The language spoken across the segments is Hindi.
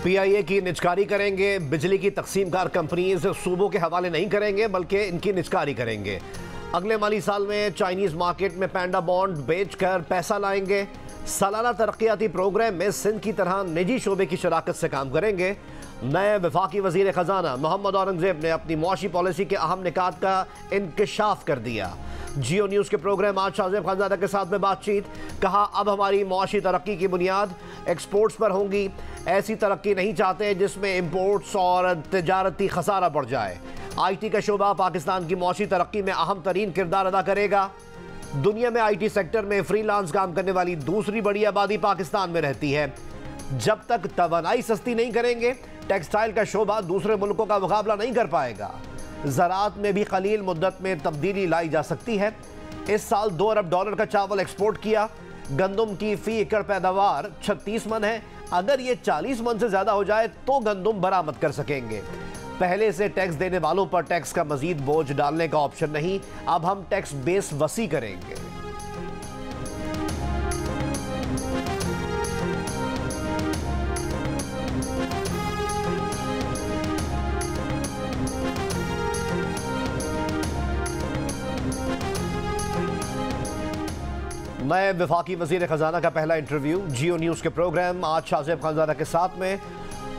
PIA की निचकारी करेंगे। बिजली की तकसीमकार कंपनीज सूबों के हवाले नहीं करेंगे बल्कि इनकी निचकारी करेंगे। अगले माली साल में चाइनीज मार्केट में पैंडा बॉन्ड बेचकर पैसा लाएंगे। सालाना तरक्याती प्रोग्राम में सिंध की तरह निजी शोबे की शराकत से काम करेंगे। नए वफाकी वजीर खजाना मोहम्मद औरंगजेब ने अपनी मुआशी पॉलिसी के अहम निकात का इंकशाफ कर दिया। जियो न्यूज़ के प्रोग्राम आज शाहजेब खानजादा के साथ में बातचीत। कहा, अब हमारी मुआशी तरक्की की बुनियाद एक्सपोर्ट्स पर होंगी। ऐसी तरक्की नहीं चाहते जिसमें इम्पोर्ट्स और तजारती खसारा बढ़ जाए। IT का शोबा पाकिस्तान की मुआशी तरक्की में अहम तरीन किरदार अदा करेगा। दुनिया में IT सेक्टर में फ्रीलांस काम करने वाली दूसरी बड़ी आबादी पाकिस्तान में रहती है। जब तक तवानाई सस्ती नहीं करेंगे, टेक्सटाइल का शोबा दूसरे मुल्कों का मुकाबला नहीं कर पाएगा। ज़राअत में भी कलील मुद्दत में तब्दीली लाई जा सकती है। इस साल $2 अरब का चावल एक्सपोर्ट किया। गंदम की फी एकड़ पैदावार 36 मन है। अगर ये 40 मन से ज़्यादा हो जाए तो गंदम बरामद कर सकेंगे। पहले से टैक्स देने वालों पर टैक्स का मजीद बोझ डालने का ऑप्शन नहीं, अब हम टैक्स बेस वसी करेंगे। नए वफाकी वजीर खजाना का पहला इंटरव्यू जियो न्यूज़ के प्रोग्राम आज शाहजेब खानजादा के साथ में।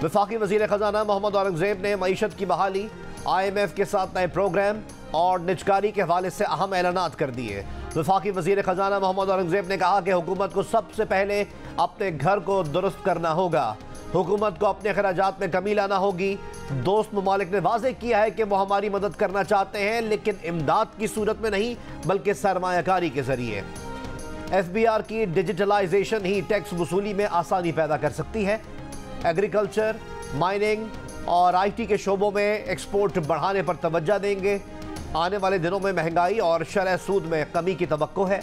वफाकी वजीर खजाना मोहम्मद औरंगजेब ने मईशत की बहाली, IMF के साथ नए प्रोग्राम और निचकारी के हवाले से अहम ऐलानात कर दिए। वफाकी वजीर खजाना मोहम्मद औरंगजेब ने कहा कि हुकूमत को सबसे पहले अपने घर को दुरुस्त करना होगा। हुकूमत को अपने अखराजात में कमी लाना होगी। दोस्त ममालिक ने वाज़ेह किया है कि वो हमारी मदद करना चाहते हैं, लेकिन इमदाद की सूरत में नहीं बल्कि सरमायाकारी के जरिए। FBR की डिजिटलाइजेशन ही टैक्स वसूली में आसानी पैदा कर सकती है। एग्रीकल्चर, माइनिंग और IT के शोबों में एक्सपोर्ट बढ़ाने पर तवज्जो देंगे। आने वाले दिनों में महंगाई और शरह सूद में कमी की तवक्को है।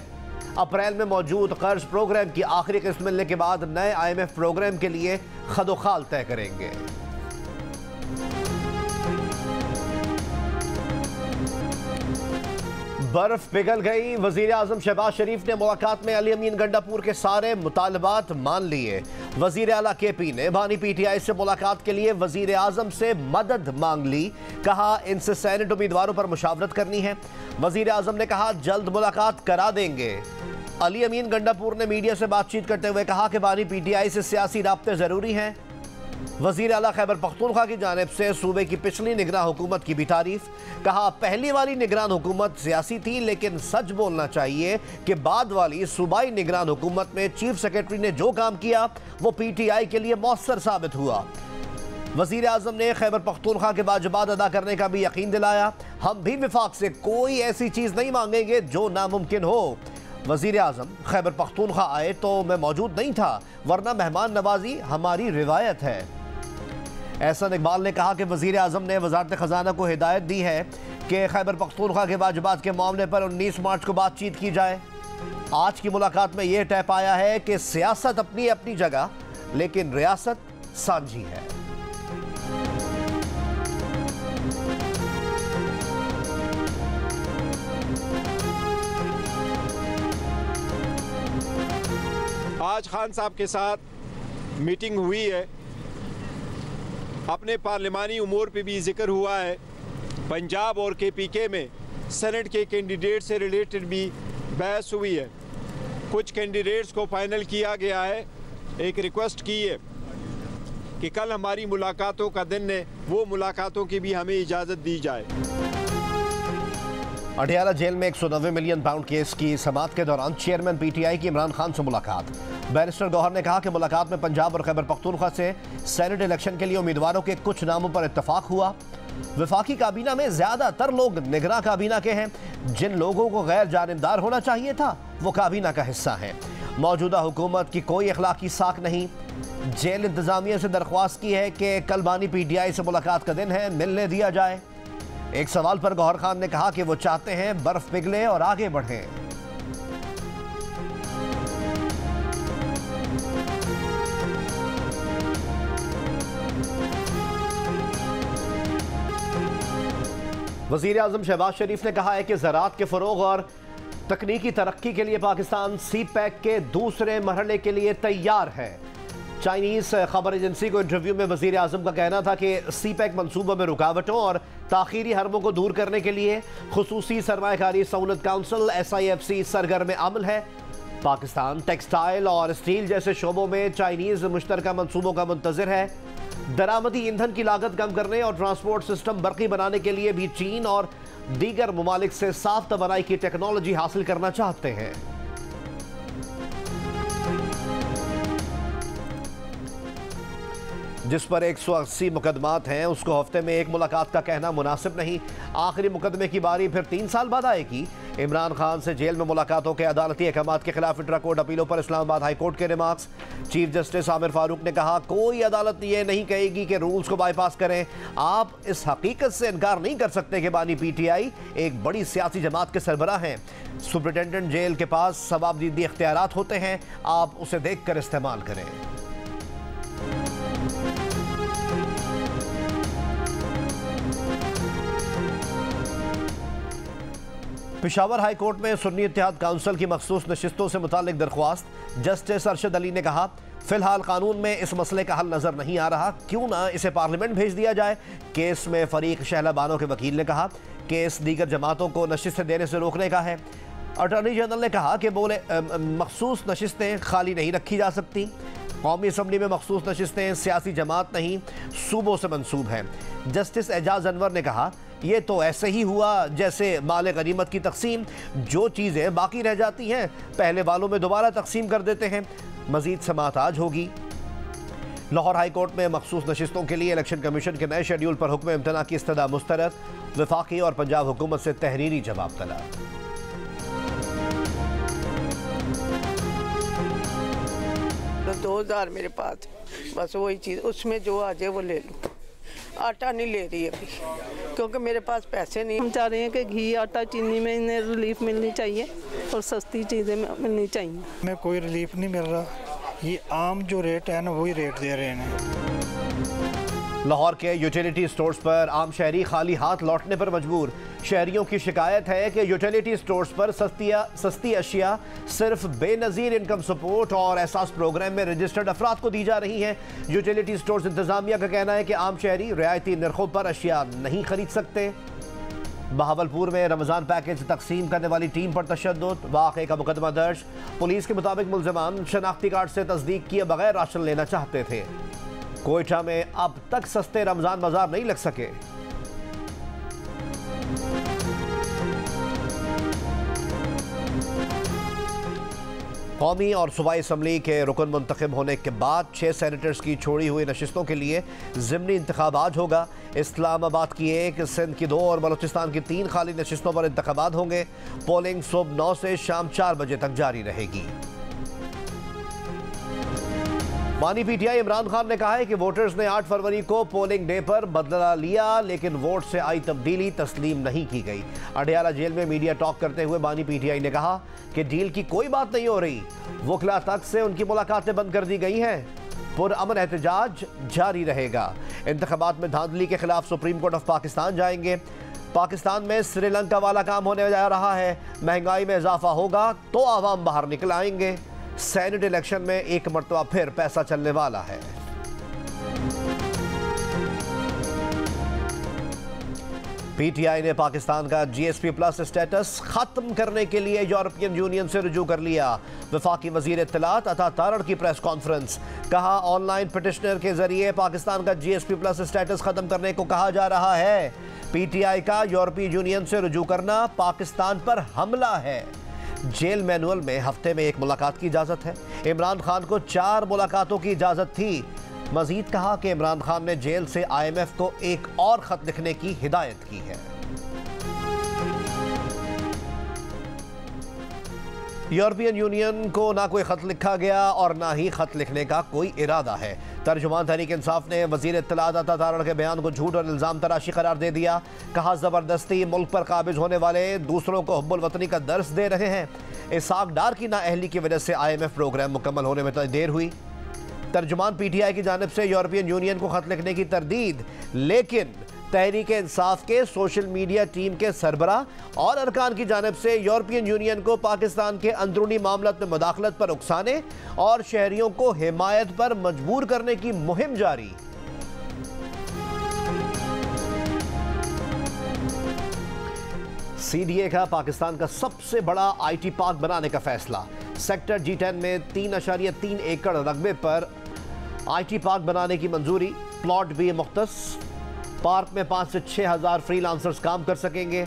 अप्रैल में मौजूद कर्ज प्रोग्राम की आखिरी किस्त मिलने के बाद नए IMF प्रोग्राम के लिए खदोखाल तय करेंगे। बर्फ पिघल गई। वजीर आजम शहबाज शरीफ ने मुलाकात में अली अमीन गंडापुर के सारे मुतालबात मान लिए। वजीर आला KP ने बानी PTI से मुलाकात के लिए वजीर आजम से मदद मांग ली। कहा, इनसे सेनेट उम्मीदवारों पर मुशावरत करनी है। वजीर आजम ने कहा, जल्द मुलाकात करा देंगे। अली अमीन गंडापुर ने मीडिया से बातचीत करते हुए कहा कि बानी PTI से सियासी राब्ते जरूरी हैं। वज़ीर आला खैबर पख्तूनख्वा की जानिब से सूबे की पिछली निगरान हुकूमत की भी तारीफ। कहा, पहली वाली निगरान हुकूमत सियासी थी, लेकिन सच बोलना चाहिए कि बाद वाली सूबाई निगरान हुकूमत में चीफ सेक्रेटरी ने जो काम किया वो PTI के लिए मौसर साबित हुआ। वज़ीर आज़म ने खैबर पख्तूनख्वा के वाजिबात अदा करने का भी यकीन दिलाया। हम भी विफाक से कोई ऐसी चीज़ नहीं मांगेंगे जो नामुमकिन हो। वज़ीर आज़म खैबर पख्तूनख्वा आए तो मैं मौजूद नहीं था, वरना मेहमान नवाजी हमारी रिवायत है। एहसन इकबाल ने कहा कि वज़ीर आज़म ने वज़ारत ख़जाना को हिदायत दी है कि खैबर पख्तूनख्वा के वाजिबात के मामले पर 19 मार्च को बातचीत की जाए। आज की मुलाकात में यह तय पाया है कि सियासत अपनी अपनी जगह, लेकिन रियासत साझी है। आज खान साहब के साथ मीटिंग हुई है। अपने पार्लिमानी उमूर पे भी जिक्र हुआ है। पंजाब और KPK में सेनेट के कैंडिडेट से रिलेटेड भी बहस हुई है। कुछ कैंडिडेट्स को फाइनल किया गया है। एक रिक्वेस्ट की है कि कल हमारी मुलाकातों का दिन है, वो मुलाकातों की भी हमें इजाज़त दी जाए। अटियाला जेल में 190 मिलियन पाउंड केस की समाअत के दौरान चेयरमैन PTI की इमरान खान से मुलाकात। बैरिस्टर गौहर ने कहा कि मुलाकात में पंजाब और खैबर पख्तूनख्वा से सेनेट इलेक्शन के लिए उम्मीदवारों के कुछ नामों पर इत्तफाक हुआ। वफाकी काबीना में ज़्यादातर लोग निगरां काबीना के हैं। जिन लोगों को गैर जानिबदार होना चाहिए था वो काबीना का हिस्सा हैं। मौजूदा हुकूमत की कोई अखलाकी साख नहीं। जेल इंतज़ामिया से दरख्वास्त की है कि कल बानी PTI से मुलाकात का दिन है, मिलने दिया जाए। एक सवाल पर गौहर खान ने कहा कि वो चाहते हैं बर्फ पिघले और आगे बढ़े। वज़ीर आज़म शहबाज शरीफ ने कहा है कि ज़राअत के फ़रोग़ और तकनीकी तरक्की के लिए पाकिस्तान CPEC के दूसरे मरहले के लिए तैयार है। चाइनीज खबर एजेंसी को इंटरव्यू में वजीर आजम का कहना था कि सीपैक मनसूबों में रुकावटों और ताखीरी हरमों को दूर करने के लिए खुसूसी सरमायाकारी सहूलत काउंसिल SIFC सरगर्म अमल है। पाकिस्तान टेक्सटाइल और स्टील जैसे शोबों में चाइनीज मुश्तरका मनसूबों का मुंतज़िर है। दरामदी ईंधन की लागत कम करने और ट्रांसपोर्ट सिस्टम बरकी बनाने के लिए भी चीन और दीगर ममालिक से साफ तवानाई की टेक्नोलॉजी हासिल करना चाहते हैं। जिस पर 180 मुकदमात हैं उसको हफ्ते में एक मुलाकात का कहना मुनासिब नहीं। आखिरी मुकदमे की बारी फिर 3 साल बाद आएगी। इमरान खान से जेल में मुलाकातों के अदालती अहकामात के खिलाफ इंट्रा कोर्ट अपीलों पर इस्लामाबाद हाई कोर्ट के remarks. Chief justice Aamir Farooq ने कहा, कोई अदालत ये नहीं कहेगी कि रूल्स को बाईपास करें। आप इस हकीकत से इनकार नहीं कर सकते कि बानी PTI एक बड़ी सियासी जमात के सरबराह हैं। सुप्रिटेंडेंट जेल के पास सवाबदीदी इख्तियारात होते हैं, आप उसे देख कर इस्तेमाल करें। पेशावर हाई कोर्ट में सुन्नी इत्तेहाद काउंसिल की मखसूस नशिस्तों से मुतालिक दरख्वास्त। जस्टिस अरशद अली ने कहा, फिलहाल कानून में इस मसले का हल नजर नहीं आ रहा, क्यों ना इसे पार्लियामेंट भेज दिया जाए। केस में फरीक शहला बानो के वकील ने कहा, केस दीगर जमातों को नशिस्तें देने से रोकने का है। अटॉर्नी जनरल ने कहा कि बोले मखसूस नशिस्तें खाली नहीं रखी जा सकती। कौमी असम्बली में मखसूस नशिस्तें सियासी जमात नहीं सूबों से मंसूब हैं। जस्टिस एजाज अनवर ने कहा, ये तो ऐसे ही हुआ जैसे माल गनीमत की तकसीम, जो चीज़ें बाकी रह जाती हैं पहले वालों में दोबारा तकसीम कर देते हैं। मजीद समाअत आज होगी। लाहौर हाई कोर्ट में मखसूस नशिस्तों के लिए इलेक्शन कमीशन के नए शेड्यूल पर हुक्म इम्तना की इस्तदा मुस्तरद। वफाकी और पंजाब हुकूमत से तहरीरी जवाब तलब। 2000 मेरे पास, बस वही चीज़, उसमें जो आ जाए वो ले लूँ। आटा नहीं ले रही अभी क्योंकि मेरे पास पैसे नहीं। हम चाह रहे हैं कि घी, आटा, चीनी में इन्हें रिलीफ मिलनी चाहिए और सस्ती चीज़ें मिलनी चाहिए। में कोई रिलीफ नहीं मिल रहा, ये आम जो रेट है ना वही रेट दे रहे हैं। लाहौर के यूटिलिटी स्टोर्स पर आम शहरी खाली हाथ लौटने पर मजबूर। शहरियों की शिकायत है कि यूटिलिटी स्टोर्स पर सस्ती अशिया सिर्फ बेनज़ीर इनकम सपोर्ट और एहसास प्रोग्राम में रजिस्टर्ड अफराद को दी जा रही हैं। यूटिलिटी स्टोर्स इंतजामिया का कहना है कि आम शहरी रियायती नरखों पर अशिया नहीं खरीद सकते। बहावलपुर में रमज़ान पैकेज तकसीम करने वाली टीम पर तशद्दुद, वाक़े का मुकदमा दर्ज। पुलिस के मुताबिक मुल्ज़िमान शनाख्ती कार्ड से तस्दीक किए बगैर राशन लेना चाहते थे। कोयटा में अब तक सस्ते रमज़ान बाजार नहीं लग सके। कौमी और सूबाई असम्बली के रुकन मुंतखब होने के बाद 6 सेनेटर्स की छोड़ी हुई नशिस्तों के लिए ज़िमनी इंतखाब आज होगा। इस्लामाबाद की 1, सिंध की 2 और बलूचिस्तान की 3 खाली नशिस्तों पर इंतखाबात होंगे। पोलिंग सुबह 9 से शाम 4 बजे तक जारी रहेगी। बानी PTI इमरान खान ने कहा है कि वोटर्स ने 8 फरवरी को पोलिंग डे पर बदला लिया, लेकिन वोट से आई तब्दीली तस्लीम नहीं की गई। अडियाला जेल में मीडिया टॉक करते हुए बानी PTI ने कहा कि डील की कोई बात नहीं हो रही, वकला तक से उनकी मुलाकातें बंद कर दी गई हैं। पुरअमन एहतजाज जारी रहेगा। इंतखाबात में धांधली के खिलाफ सुप्रीम कोर्ट ऑफ पाकिस्तान जाएंगे। पाकिस्तान में श्रीलंका वाला काम होने जा रहा है। महंगाई में इजाफा होगा तो आवाम बाहर निकल आएंगे। सेनेट इलेक्शन में एक मरतबा फिर पैसा चलने वाला है। PTI ने पाकिस्तान का GSP+ स्टेटस खत्म करने के लिए यूरोपियन यूनियन से रुजू कर लिया। वफाकी वजीर इत्तलात अता तारड़ की प्रेस कॉन्फ्रेंस, कहा ऑनलाइन पिटिशनर के जरिए पाकिस्तान का GSP+ स्टेटस खत्म करने को कहा जा रहा है। PTI का यूरोपीय यूनियन से रुजू करना पाकिस्तान पर हमला है। जेल मैनुअल में हफ्ते में 1 मुलाकात की इजाज़त है। इमरान खान को 4 मुलाकातों की इजाज़त थी। मजीद कहा कि इमरान खान ने जेल से IMF को एक और ख़त लिखने की हिदायत की है। यूरोपियन यूनियन को ना कोई ख़त लिखा गया और ना ही ख़त लिखने का कोई इरादा है। तर्जुमान तहरीक इंसाफ ने वज़ीर इत्तलात अता तारड़ के बयान को झूठ और इल्ज़ाम तराशी करार दे दिया। कहा, ज़बरदस्ती मुल्क पर काबिज होने वाले दूसरों को हुब्बुल वतनी का दर्स दे रहे हैं। इसाक डार की नाअहली की वजह से IMF प्रोग्राम मुकम्मल होने में देर हुई। तर्जुमान PTI की जानिब से यूरोपियन यूनियन को ख़त लिखने की तरदीद, लेकिन तहरीक इंसाफ के सोशल मीडिया टीम के सरबराह और अरकान की जानिब से यूरोपियन यूनियन को पाकिस्तान के अंदरूनी मामलात में मुदाखलत पर उकसाने और शहरियों को हिमायत पर मजबूर करने की मुहिम जारी। सीडीए का पाकिस्तान का सबसे बड़ा आईटी पार्क बनाने का फैसला। सेक्टर G10 में 3.3 एकड़ रकबे पर आईटी पार्क बनाने की मंजूरी। प्लॉट भी मुख्तस। पार्क में 5 से 6 हज़ार फ्रीलांसर्स काम कर सकेंगे।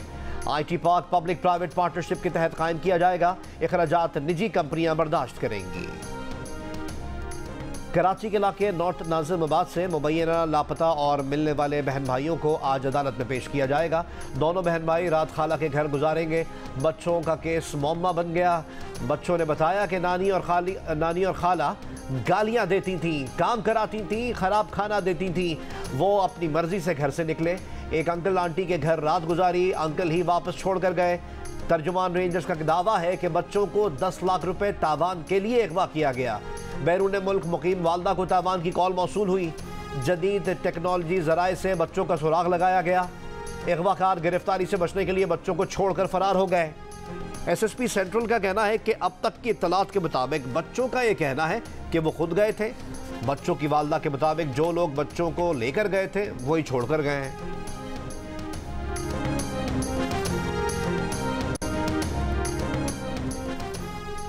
IT park public private partnership के तहत कायम किया जाएगा। अखराजात निजी कंपनियां बर्दाश्त करेंगी। कराची के इलाके नॉर्थ नाजिमाबाद से मुबैना लापता और मिलने वाले बहन भाइयों को आज अदालत में पेश किया जाएगा। दोनों बहन भाई रात खाला के घर गुजारेंगे। बच्चों का केस मौमा बन गया। बच्चों ने बताया कि नानी और खाला गालियां देती थीं, काम कराती थीं, खराब खाना देती थीं। वो अपनी मर्जी से घर से निकले। एक अंकल आंटी के घर रात गुजारी, अंकल ही वापस छोड़ कर गए। तर्जुमान रेंजर्स का दावा है कि बच्चों को 10 लाख रुपए तावान के लिए अगवा किया गया। बैरून मुल्क मुकीम वालदा को तावान की कॉल मौसूल हुई। जदीद टेक्नोलॉजी जराए से बच्चों का सुराग लगाया गया। अगवाकार गिरफ्तारी से बचने के लिए बच्चों को छोड़कर फरार हो गए। एसएसपी सेंट्रल का कहना है कि अब तक की इत्तलात के मुताबिक बच्चों का यह कहना है कि वो खुद गए थे। बच्चों की वालदा के मुताबिक जो लोग बच्चों को लेकर गए थे वही छोड़कर गए हैं।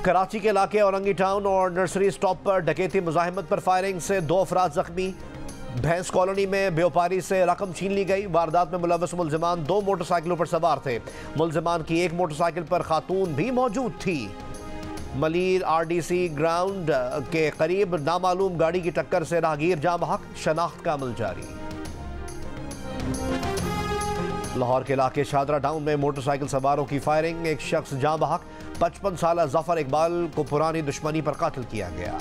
कराची के इलाके औरंगी टाउन और नर्सरी स्टॉप पर डकैती मुजाहिमत पर फायरिंग से 2 अफराद जख्मी। भैंस कॉलोनी में व्यापारी से रकम छीन ली गई। वारदात में मुलव्वस मुलजिमान 2 मोटरसाइकिलों पर सवार थे। मुलजिमान की एक मोटरसाइकिल पर खातून भी मौजूद थी। मलीर आरडीसी ग्राउंड के करीब नामालूम गाड़ी की टक्कर से राहगीर जाम हक, शनाख्त का अमल जारी। लाहौर के इलाके शादरा टाउन में मोटरसाइकिल सवारों की फायरिंग। एक शख्स जाम हक 55 साल जफर इकबाल को पुरानी दुश्मनी पर कातिल किया गया।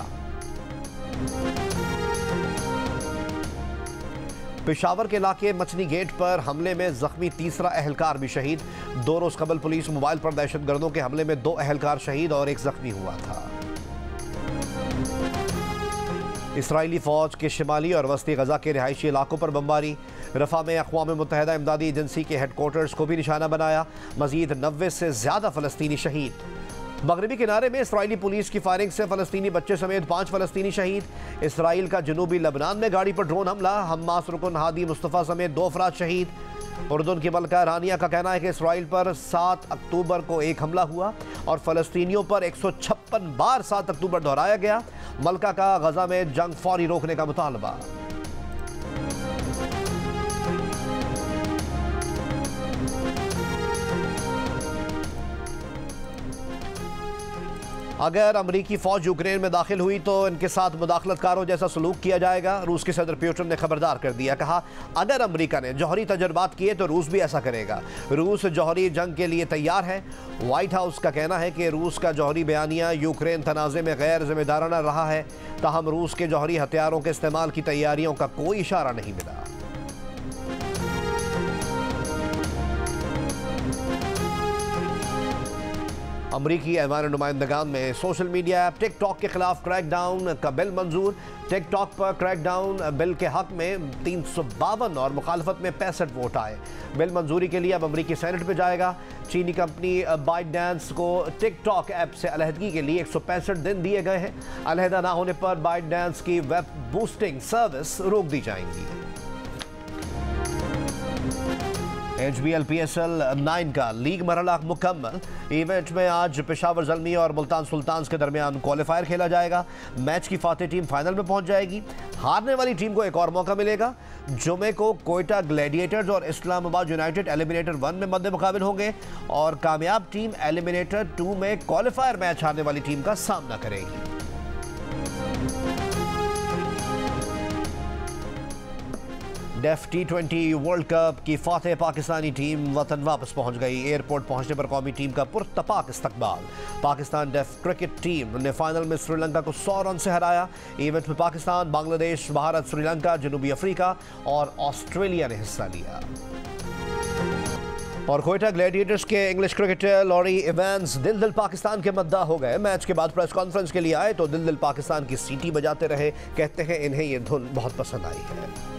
पेशावर के इलाके मचनी गेट पर हमले में जख्मी तीसरा अहलकार भी शहीद। 2 रोज कबल पुलिस मोबाइल पर दहशतगर्दों के हमले में 2 अहलकार शहीद और 1 जख्मी हुआ था। इसराइली फौज के शिमाली और वस्ती गजा के रिहायशी इलाकों पर बमबारी। रफा में अक़वाम मुत्तहिदा इमदादी एजेंसी के हेडक्वार्टर्स को भी निशाना बनाया। मजीद 90 से ज़्यादा फ़लस्तीनी शहीद। मगरबी किनारे में इसराइली पुलिस की फायरिंग से फ़लस्तीनी बच्चे समेत 5 फ़लस्तीनी शहीद। इसराइल का जनूबी लबनान में गाड़ी पर ड्रोन हमला। हमास रुकन हादी मुस्तफ़ा समेत 2 अफराद शहीद। उर्दून की मलका रानिया का कहना है कि इसराइल पर 7 अक्टूबर को एक हमला हुआ और फ़लस्तीनियों पर 156 बार 7 अक्टूबर दोहराया गया। मलका का गजा में जंग फौरी रोकने का मुतालबा। अगर अमरीकी फौज यूक्रेन में दाखिल हुई तो इनके साथ मुदाखलतकारों जैसा सलूक किया जाएगा। रूस के सदर पुतिन ने खबरदार कर दिया। कहा अगर अमरीका ने जौहरी तजर्बात किए तो रूस भी ऐसा करेगा। रूस जौहरी जंग के लिए तैयार है। व्हाइट हाउस का कहना है कि रूस का जौहरी बयानिया यूक्रेन तनाज़े में गैर जिम्मेदाराना रहा है। ताहम रूस के जौहरी हथियारों के इस्तेमाल की तैयारियों का कोई इशारा नहीं मिला। अमरीकी ऐवान नुमाइंदगान में सोशल मीडिया ऐप टिकटॉक के खिलाफ क्रैकडाउन का बिल मंजूर। टिकटॉक पर क्रैकडाउन बिल के हक में 352 और मुखालफत में 65 वोट आए। बिल मंजूरी के लिए अब अमरीकी सेनेट में जाएगा। चीनी कंपनी बाइटडांस को टिकटॉक ऐप से अलहदगी के लिए 165 दिन दिए गए हैं। अलहदा ना होने पर बाइटडांस की वेब बूस्टिंग सर्विस रोक दी जाएंगी। HBL PSL 9 का लीग मरहला मुकम्मल। इवेंट में आज पेशावर ज़ल्मी और मुल्तान सुल्तान्स के दरमियान क्वालिफायर खेला जाएगा। मैच की फातेह टीम फाइनल में पहुंच जाएगी। हारने वाली टीम को एक और मौका मिलेगा। जुमे को कोयटा ग्लैडिएटर्स और इस्लामाबाद यूनाइटेड एलिमिनेटर 1 में मद्दे मुकाबिल होंगे और कामयाब टीम एलिमिनेटर 2 में क्वालिफायर मैच हारने वाली टीम का सामना करेगी। डेफ T20 वर्ल्ड कप की फातेह पाकिस्तानी टीम वतन वापस पहुंच गई। एयरपोर्ट पहुंचने पर कौमी टीम का पुरतपाक इस्तकबाल। पाकिस्तान डेफ क्रिकेट टीम ने फाइनल में श्रीलंका को 100 रन से हराया। इवेंट में पाकिस्तान, बांग्लादेश, भारत, श्रीलंका, जनूबी अफ्रीका और ऑस्ट्रेलिया ने हिस्सा लिया। और कोयटा ग्लैडिएटर्स के इंग्लिश क्रिकेटर लॉरी इवेंस दिल पाकिस्तान के मद्दा हो गए। मैच के बाद प्रेस कॉन्फ्रेंस के लिए आए तो दिल पाकिस्तान की सीटी बजाते रहे। कहते हैं इन्हें ये धुन बहुत पसंद आई है।